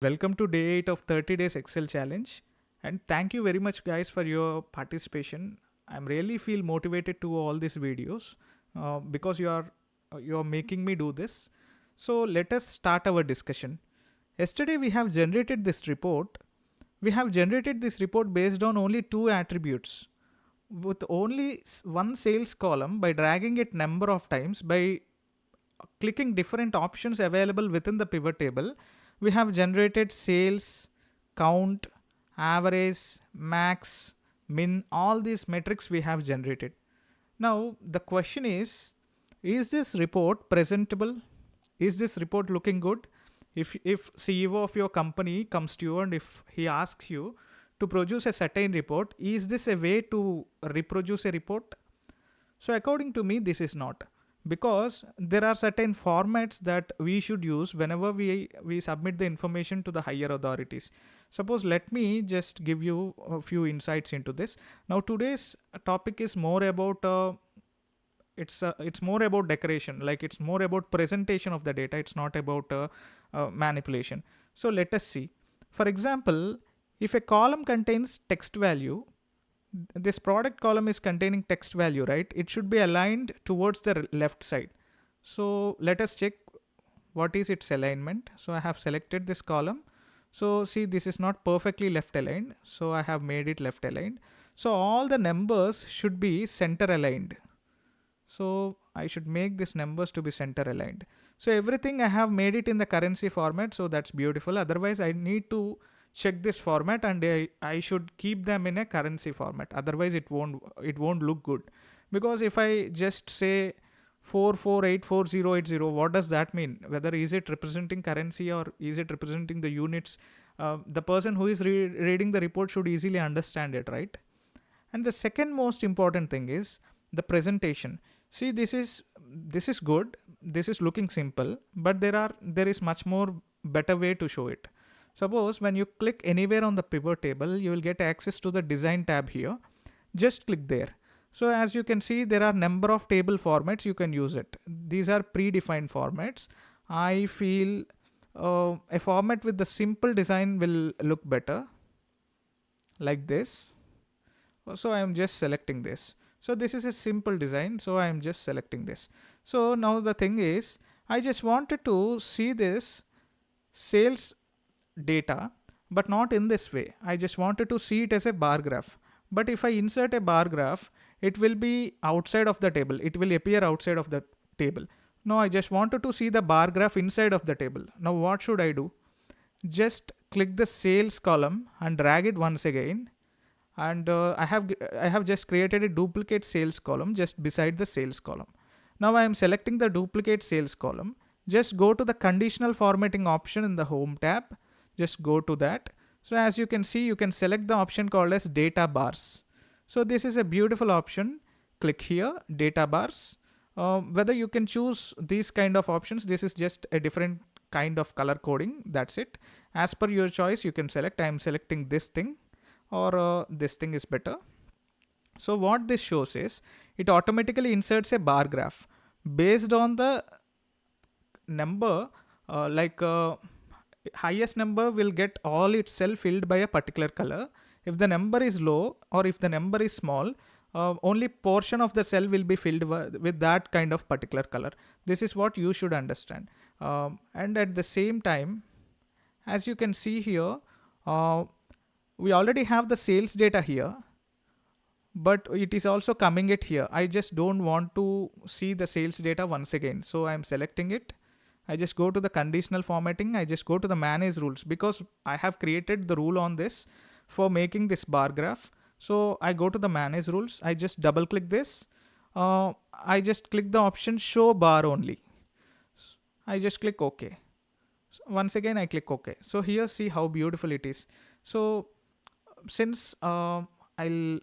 Welcome to day 8 of 30 days Excel challenge, and thank you very much guys for your participation. I'm really feel motivated to all these videos because you are making me do this. So let us start our discussion. Yesterday we have generated this report. We have generated this report based on only two attributes with only one sales column by dragging it number of times by clicking different options available within the pivot table. We have generated sales, count, average, max, min, all these metrics we have generated. Now the question is this report presentable? Is this report looking good? If CEO of your company comes to you and if he asks you to produce a certain report, is this a way to reproduce a report? So according to me, this is not, because there are certain formats that we should use whenever we submit the information to the higher authorities. Suppose let me just give you a few insights into this. Now today's topic is more about it's more about decoration, like it's more about presentation of the data. It's not about manipulation. So let us see. For example, if a column contains text value, this product column is containing text value, right? It should be aligned towards the left side. So let us check what is its alignment. So I have selected this column. So see, this is not perfectly left aligned, so I have made it left aligned. So all the numbers should be center aligned. So I should make these numbers to be center aligned. So everything I have made it in the currency format, so that's beautiful. Otherwise I need to check this format and I should keep them in a currency format. Otherwise it won't look good. Because if I just say 44844080, what does that mean? Whether is it representing currency or is it representing the units? The person who is reading the report should easily understand it, right? And the second most important thing is the presentation. See, this is good. This is looking simple, but there is much more better way to show it. Suppose when you click anywhere on the pivot table, you will get access to the design tab here. Just click there. So as you can see, there are number of table formats you can use it. These are predefined formats. I feel a format with the simple design will look better, like this. So I am just selecting this. So this is a simple design, so I am just selecting this. So now the thing is, I just wanted to see this sales data, but not in this way. I just wanted to see it as a bar graph. But if I insert a bar graph, it will be outside of the table. It will appear outside of the table. Now I just wanted to see the bar graph inside of the table. Now what should I do? Just click the sales column and drag it once again. And I have just created a duplicate sales column just beside the sales column. Now I am selecting the duplicate sales column. Just go to the conditional formatting option in the home tab. Just go to that. So as you can see, you can select the option called as data bars. So this is a beautiful option. Click here, data bars. Whether you can choose these kind of options, this is just a different kind of color coding. That's it. As per your choice, you can select. I am selecting this thing, or this thing is better. So what this shows is it automatically inserts a bar graph based on the number, highest number will get all itself filled by a particular color. If the number is low or if the number is small, only portion of the cell will be filled with that kind of particular color. This is what you should understand. And at the same time, as you can see here, we already have the sales data here, but it is also coming it here. I just don't want to see the sales data once again. So I'm selecting it. I just go to the conditional formatting. I just go to the manage rules because I have created the rule on this for making this bar graph. So I go to the manage rules. I just double click this. I just click the option show bar only. I just click OK. So once again, I click OK. So here, see how beautiful it is. So since I'll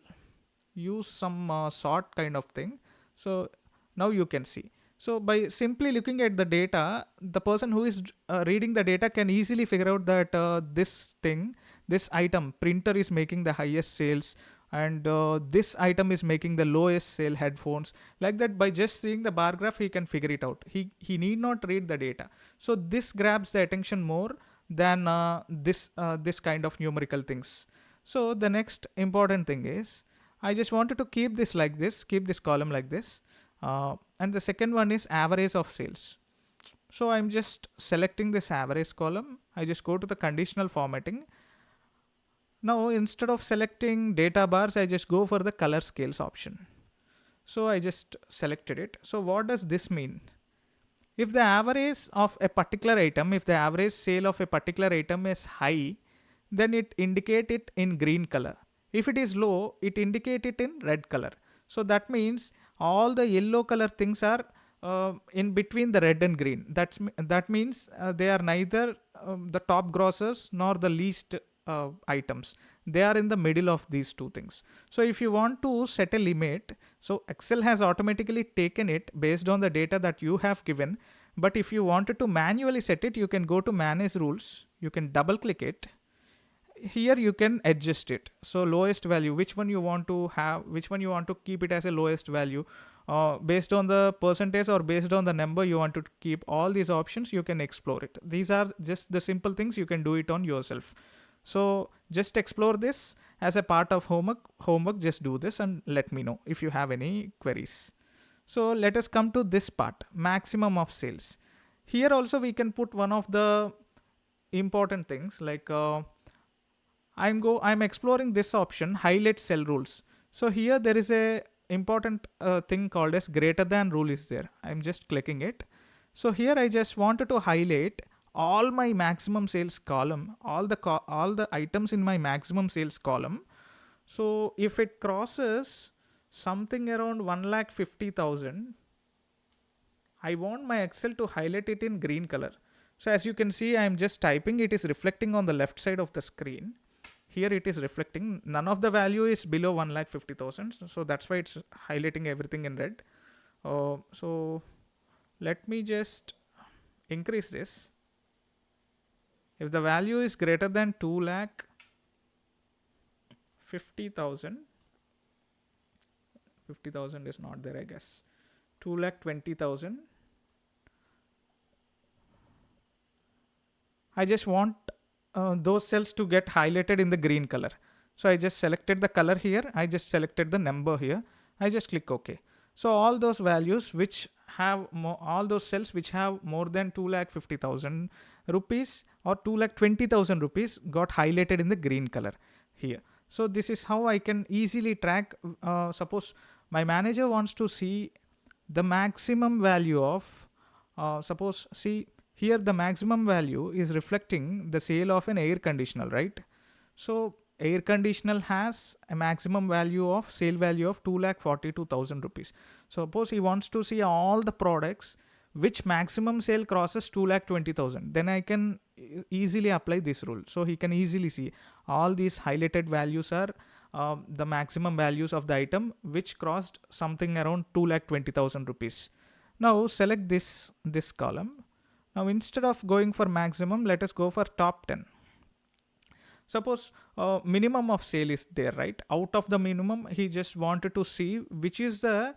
use some sort kind of thing. So now you can see. So by simply looking at the data, the person who is reading the data can easily figure out that this item, printer is making the highest sales, and this item is making the lowest sale, headphones. Like that, by just seeing the bar graph, he can figure it out. He need not read the data. So this grabs the attention more than this kind of numerical things. So the next important thing is I just wanted to keep this like this, keep this column like this. And the second one is average of sales. So I'm just selecting this average column. I just go to the conditional formatting. Now instead of selecting data bars, I just go for the color scales option. So I just selected it. So what does this mean? If the average of a particular item, if the average sale of a particular item is high, then it indicate it in green color. If it is low, it indicate it in red color. So that means all the yellow color things are in between the red and green. That means they are neither the top grossers nor the least items. They are in the middle of these two things. So if you want to set a limit, so Excel has automatically taken it based on the data that you have given. But if you wanted to manually set it, you can go to manage rules. You can double click it. Here you can adjust it. So lowest value, which one you want to have, which one you want to keep it as a lowest value, based on the percentage or based on the number you want to keep. All these options you can explore it. These are just the simple things, you can do it on yourself. So just explore this as a part of homework. Just do this and let me know if you have any queries. So let us come to this part, maximum of sales. Here also we can put one of the important things like I'm exploring this option, highlight cell rules. So here there is a important thing called as greater than rule is there. I'm just clicking it. So here I just wanted to highlight all my maximum sales column, all the items in my maximum sales column. So if it crosses something around 1,50,000, I want my Excel to highlight it in green color. So as you can see, I'm just typing, it is reflecting on the left side of the screen. Here it is reflecting, none of the value is below 1,50,000. So that's why it's highlighting everything in red. So let me just increase this. If the value is greater than 2,50,000, 50,000 is not there, I guess. 2,20,000. I just want those cells to get highlighted in the green color. So I just selected the color here. I just selected the number here. I just click OK. So all those values which have all those cells which have more than 2,50,000 rupees or 2,20,000 rupees got highlighted in the green color here. So this is how I can easily track. Suppose my manager wants to see the maximum value of, suppose see here the maximum value is reflecting the sale of an air conditioner, right? So air conditioner has a maximum value of sale value of 2,42,000 rupees. Suppose he wants to see all the products which maximum sale crosses 2,20,000. Then I can easily apply this rule. So he can easily see all these highlighted values are the maximum values of the item which crossed something around 2,20,000 rupees. Now select this column. Now instead of going for maximum, let us go for top 10. Suppose minimum of sale is there, right? Out of the minimum, he just wanted to see which is the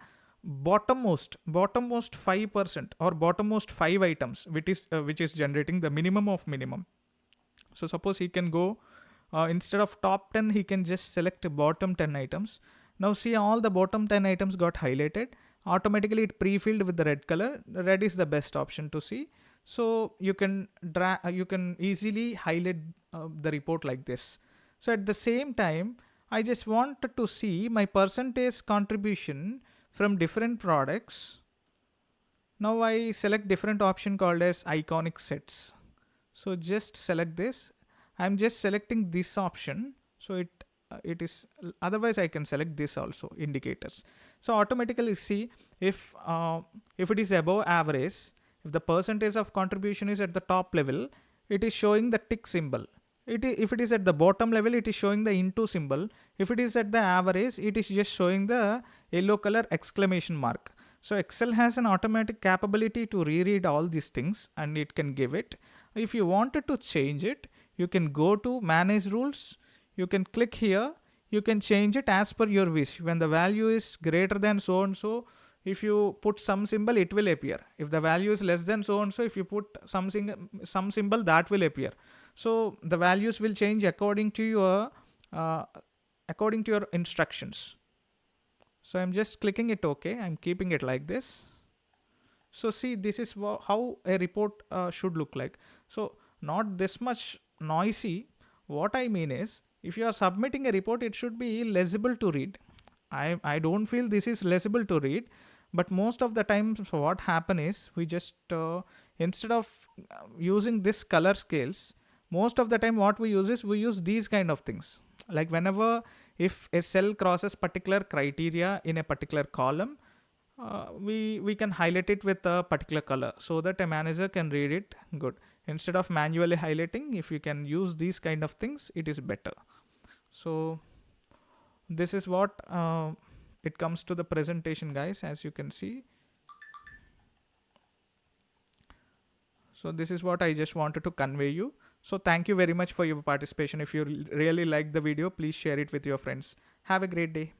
bottommost 5% or bottommost 5 items which is generating the minimum of minimum. So suppose he can go instead of top 10, he can just select bottom 10 items. Now see, all the bottom 10 items got highlighted. Automatically it pre-filled with the red color. Red is the best option to see. So you can easily highlight the report like this. So at the same time, I just wanted to see my percentage contribution from different products. Now I select different option called as iconic sets. So just select this. I'm just selecting this option. So it is, otherwise I can select this also, indicators. So automatically see if it is above average, if the percentage of contribution is at the top level, it is showing the tick symbol. If it is at the bottom level, it is showing the into symbol. If it is at the average, it is just showing the yellow color exclamation mark. So Excel has an automatic capability to reread all these things and it can give it. If you wanted to change it, you can go to manage rules. You can click here. You can change it as per your wish. When the value is greater than so and so, if you put some symbol, it will appear. If the value is less than so and so, if you put some symbol, that will appear. So the values will change uh, according to your instructions. So I'm just clicking it OK. I'm keeping it like this. So see, this is how a report should look like. So not this much noisy. What I mean is, if you are submitting a report, it should be legible to read. I don't feel this is legible to read, but most of the times what happen is we just instead of using this color scales, most of the time what we use is we use these kind of things. Like whenever if a cell crosses particular criteria in a particular column, we can highlight it with a particular color so that a manager can read it good. Instead of manually highlighting, if you can use these kind of things, it is better. So this is what it comes to the presentation, guys, as you can see. So this is what I just wanted to convey you. So thank you very much for your participation. If you really like the video, please share it with your friends. Have a great day.